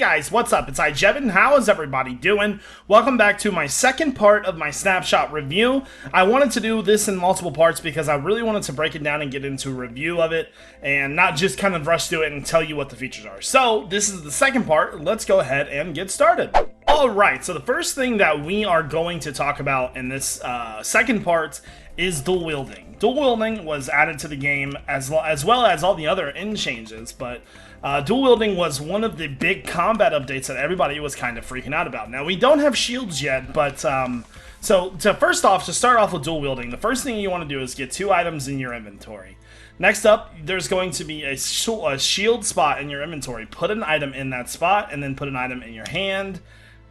guys, what's up? It's iJevin. How is everybody doing? Welcome back to my second part of my snapshot review. I wanted to do this in multiple parts because I really wanted to break it down and get into a review of it and not just kind of rush through it and tell you what the features are. So this is the second part. Let's go ahead and get started. Alright, so the first thing that we are going to talk about in this second part is dual wielding. Dual wielding was added to the game as well as all the other end changes, but dual wielding was one of the big combat updates that everybody was kind of freaking out about. Now, we don't have shields yet, but first off, to start off with dual wielding, the first thing you want to do is get 2 items in your inventory. Next up, there's going to be a shield spot in your inventory. Put an item in that spot, and then put an item in your hand.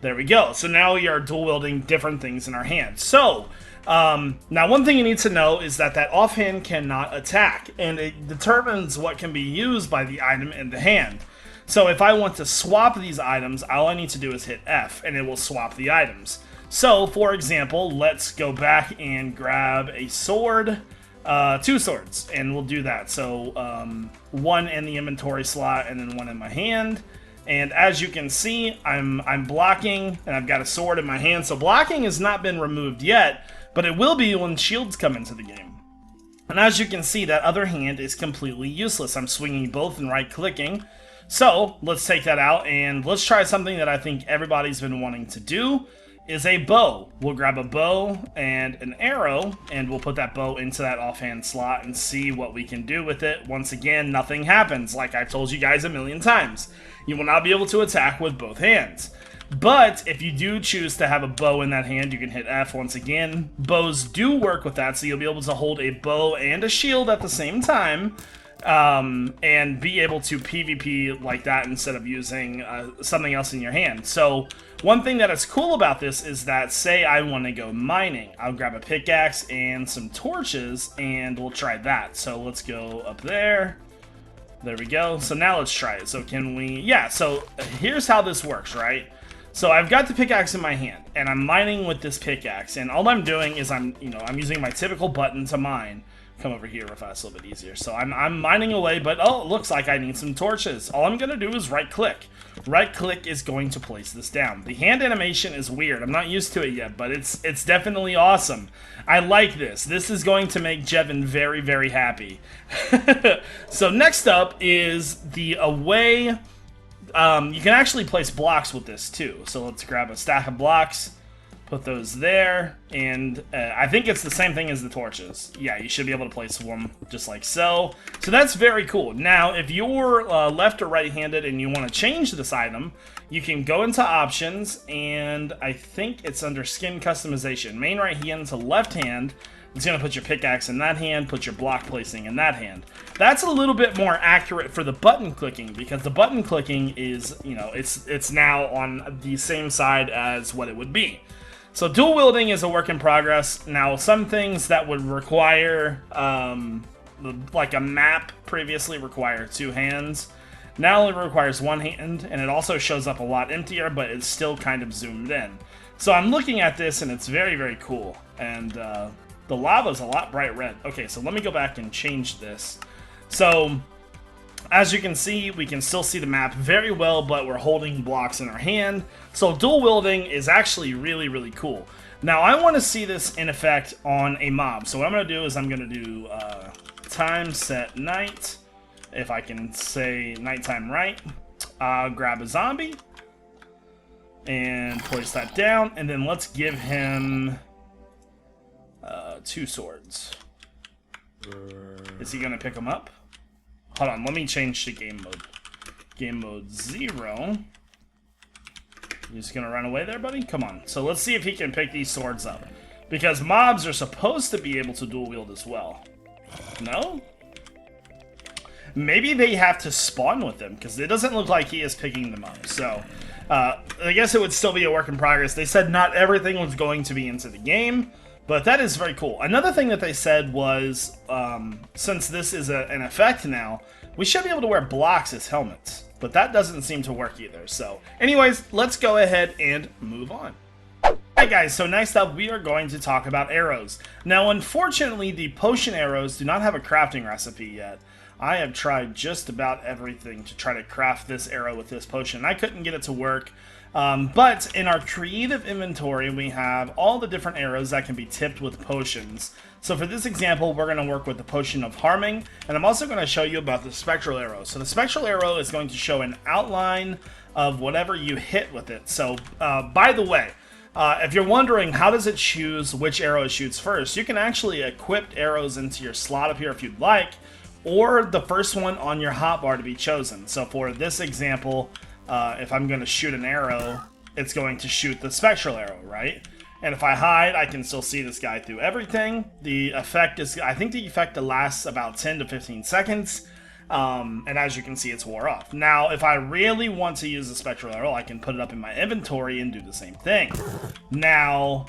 There we go. So now we are dual wielding different things in our hand. So, now one thing you need to know is that offhand cannot attack, and it determines what can be used by the item in the hand. So if I want to swap these items, all I need to do is hit F, and it will swap the items. So, for example, let's go back and grab a sword, 2 swords, and we'll do that. So, 1 in the inventory slot, and then 1 in my hand. And as you can see, I'm blocking, and I've got a sword in my hand. So blocking has not been removed yet, but it will be when shields come into the game. And as you can see, that other hand is completely useless. I'm swinging both and right-clicking. So let's take that out, and let's try something that I think everybody's been wanting to do, is a bow. We'll grab a bow and an arrow, and we'll put that bow into that offhand slot and see what we can do with it. Once again, nothing happens, like I've told you guys a million times. You will not be able to attack with both hands. But if you do choose to have a bow in that hand, you can hit F once again. Bows do work with that, so you'll be able to hold a bow and a shield at the same time, and be able to PvP like that instead of using something else in your hand. So one thing that is cool about this is that, say I want to go mining, I'll grab a pickaxe and some torches, and we'll try that. So let's go up there. There we go. So now let's try it. So can we... Yeah, so here's how this works, right? So I've got the pickaxe in my hand, and I'm mining with this pickaxe, and all I'm doing is I'm using my typical button to mine. Come over here real fast, a little bit easier. So I'm mining away, but oh, it looks like I need some torches. All I'm gonna do is right-click. Right-click is going to place this down. The hand animation is weird. I'm not used to it yet, but it's definitely awesome. I like this. This is going to make Jevin very, very happy. So next up is the away. You can actually place blocks with this too. So let's grab a stack of blocks. Put those there, and I think it's the same thing as the torches. Yeah, you should be able to place one just like so. So that's very cool. Now, if you're left or right-handed and you want to change this item, you can go into options, and I think it's under skin customization. Main right hand to left hand. It's going to put your pickaxe in that hand, put your block placing in that hand. That's a little bit more accurate for the button clicking, because the button clicking is, it's now on the same side as what it would be. So dual wielding is a work in progress. Now, some things that would require, like a map previously required 2 hands. Now it requires 1 hand, and it also shows up a lot emptier, but it's still kind of zoomed in. So I'm looking at this, and it's very, very cool. And the lava's a lot bright red. Okay, so let me go back and change this. So as you can see, we can still see the map very well, but we're holding blocks in our hand. So dual wielding is actually really, really cool. Now, I want to see this in effect on a mob. So what I'm going to do is I'm going to do time set night. If I can say nighttime right. Grab a zombie and place that down. And then let's give him 2 swords. Is he going to pick them up? Hold on, let me change to game mode. Game mode 0. You just gonna run away there, buddy? Come on. So let's see if he can pick these swords up. Because mobs are supposed to be able to dual wield as well. No? Maybe they have to spawn with them, because it doesn't look like he is picking them up. So, I guess it would still be a work in progress. They said not everything was going to be into the game, but that is very cool. Another thing that they said was, since this is an effect now, we should be able to wear blocks as helmets. But that doesn't seem to work either. So, anyways, let's go ahead and move on. Alright guys, so next up we are going to talk about arrows. Now, unfortunately, the potion arrows do not have a crafting recipe yet. I have tried just about everything to try to craft this arrow with this potion. I couldn't get it to work. But in our creative inventory, we have all the different arrows that can be tipped with potions. So for this example, we're going to work with the potion of harming, and I'm also going to show you about the spectral arrow. So the spectral arrow is going to show an outline of whatever you hit with it. So by the way, if you're wondering how does it choose which arrow it shoots first, you can actually equip arrows into your slot up here if you'd like, or the first one on your hotbar to be chosen. So for this example, if I'm going to shoot an arrow, it's going to shoot the spectral arrow, right? And if I hide, I can still see this guy through everything. The effect is, I think the effect lasts about 10 to 15 seconds. And as you can see, it's wore off. Now, if I really want to use the spectral arrow, I can put it up in my inventory and do the same thing. Now,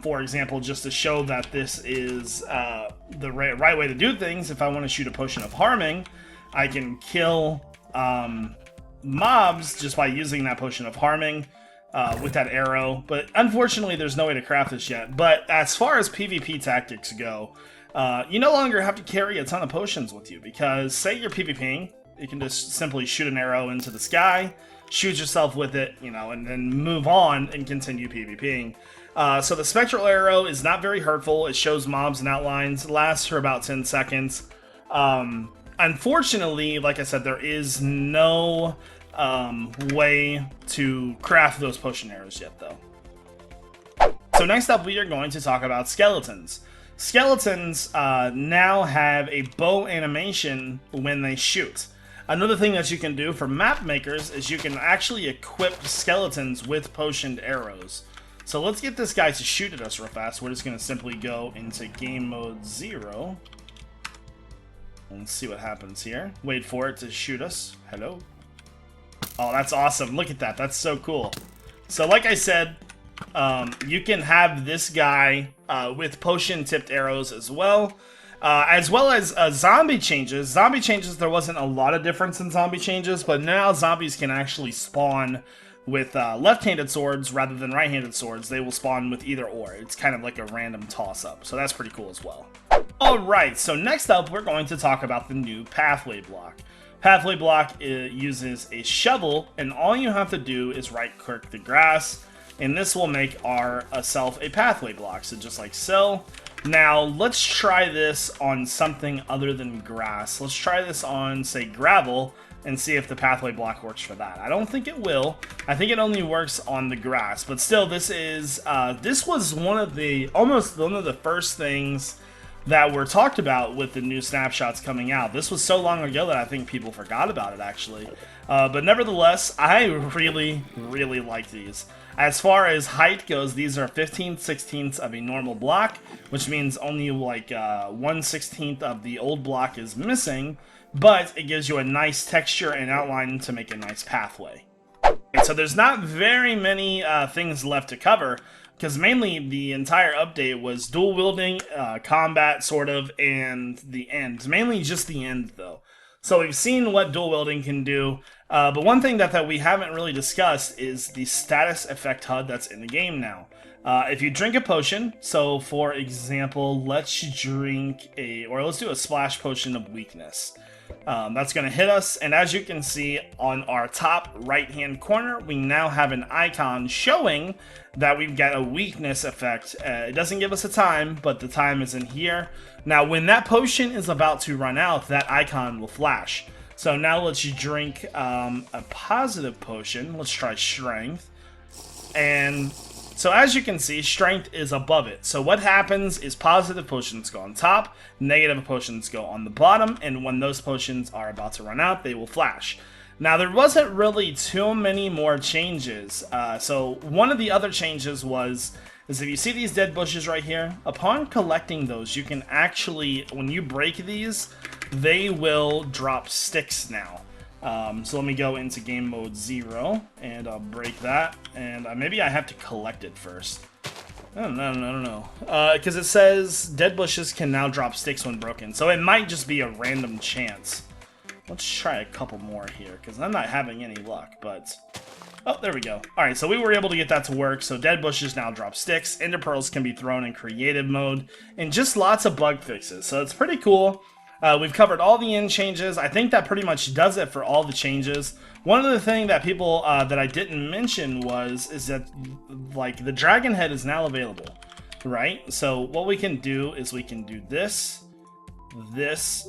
for example, just to show that this is the right way to do things, if I want to shoot a potion of harming, I can kill mobs just by using that potion of harming with that arrow. But unfortunately, there's no way to craft this yet. But as far as PvP tactics go, you no longer have to carry a ton of potions with you, because say you're PvPing, you can just simply shoot an arrow into the sky, shoot yourself with it, you know, and then move on and continue PvPing. So the spectral arrow is not very hurtful. It shows mobs and outlines, lasts for about 10 seconds. Unfortunately, like I said, there is no way to craft those potion arrows yet, though. So next up, we are going to talk about skeletons. Skeletons now have a bow animation when they shoot. Another thing that you can do for map makers is you can actually equip skeletons with potioned arrows. So let's get this guy to shoot at us real fast. We're just going to simply go into game mode 0. Let's see what happens here. Wait for it to shoot us. Hello. Oh, that's awesome. Look at that. That's so cool. So like I said, you can have this guy with potion-tipped arrows as well as zombie changes. Zombie changes, there wasn't a lot of difference in zombie changes, but now zombies can actually spawn with left-handed swords rather than right-handed swords. They will spawn with either or. It's kind of like a random toss-up, so that's pretty cool as well. Alright, so next up, we're going to talk about the new pathway block. Pathway block uses a shovel, and all you have to do is right-click the grass, and this will make ourself a pathway block, so just like so. Now, let's try this on something other than grass. Let's try this on, say, gravel, and see if the pathway block works for that. I don't think it will. I think it only works on the grass, but still, this was almost one of the first things that were talked about with the new snapshots coming out. This was so long ago that I think people forgot about it, actually. But nevertheless, I really, really like these. As far as height goes, these are 15/16 of a normal block, which means only like 1/16 of the old block is missing, but it gives you a nice texture and outline to make a nice pathway. And so there's not very many things left to cover, because mainly the entire update was dual wielding, combat sort of, and the end. Mainly just the end though. So we've seen what dual wielding can do, but one thing that we haven't really discussed is the status effect HUD that's in the game now. If you drink a potion, so for example, let's do a splash potion of weakness. That's going to hit us, and as you can see on our top right hand corner, we now have an icon showing that we've got a weakness effect. It doesn't give us a time, but the time is in here. Now when that potion is about to run out, that icon will flash. So now let's drink a positive potion. Let's try strength, and so as you can see, strength is above it. So what happens is positive potions go on top, negative potions go on the bottom, and when those potions are about to run out, they will flash. Now there wasn't really too many more changes. So one of the other changes is if you see these dead bushes right here, upon collecting those, you can actually, when you break these, they will drop sticks now. So let me go into game mode 0, and I'll break that, and maybe I have to collect it first. I don't know. Because it says dead bushes can now drop sticks when broken, so it might just be a random chance. Let's try a couple more here, because I'm not having any luck, but... Oh, there we go. Alright, so we were able to get that to work, so dead bushes now drop sticks, ender pearls can be thrown in creative mode, and just lots of bug fixes, so it's pretty cool. We've covered all the end changes. I think that pretty much does it for all the changes. One of the things that people that I didn't mention is that like the dragon head is now available, right? So what we can do is we can do this, this,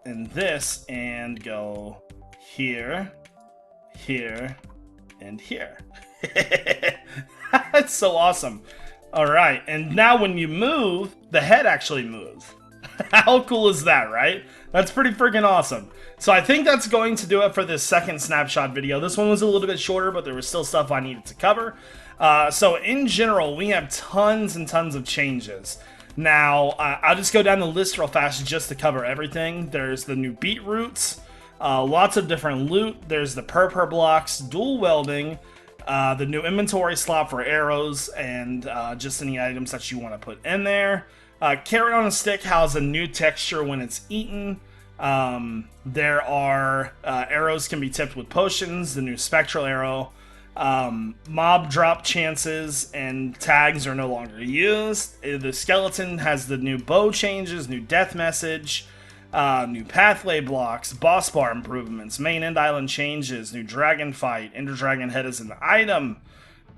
and this, and go here, here, and here. That's so awesome. All right, and now when you move, the head actually moves. How cool is that, right? That's pretty freaking awesome. So I think that's going to do it for this second snapshot video. This one was a little bit shorter, but there was still stuff I needed to cover. So in general, we have tons and tons of changes. Now, I'll just go down the list real fast just to cover everything. There's the new beetroots, lots of different loot. There's the purple blocks, dual welding, the new inventory slot for arrows, and just any items that you want to put in there. Carrot on a stick has a new texture when it's eaten. There are arrows can be tipped with potions, the new spectral arrow. Mob drop chances and tags are no longer used. The skeleton has the new bow changes, new death message, new pathway blocks, boss bar improvements, main end island changes, new dragon fight, ender dragon head is an item.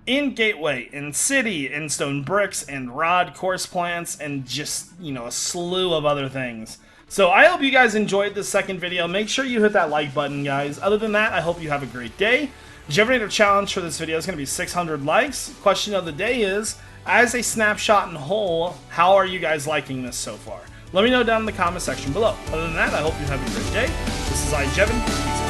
In gateway, in city, in stone bricks, and rod course plants, and just, you know, a slew of other things. So I hope you guys enjoyed this second video. Make sure you hit that like button, guys. Other than that, I hope you have a great day. Jevinator challenge for this video is going to be 600 likes. Question of the day is, as a snapshot in whole, how are you guys liking this so far? Let me know down in the comment section below. Other than that, I hope you have a great day. This is iJevin. Peace out.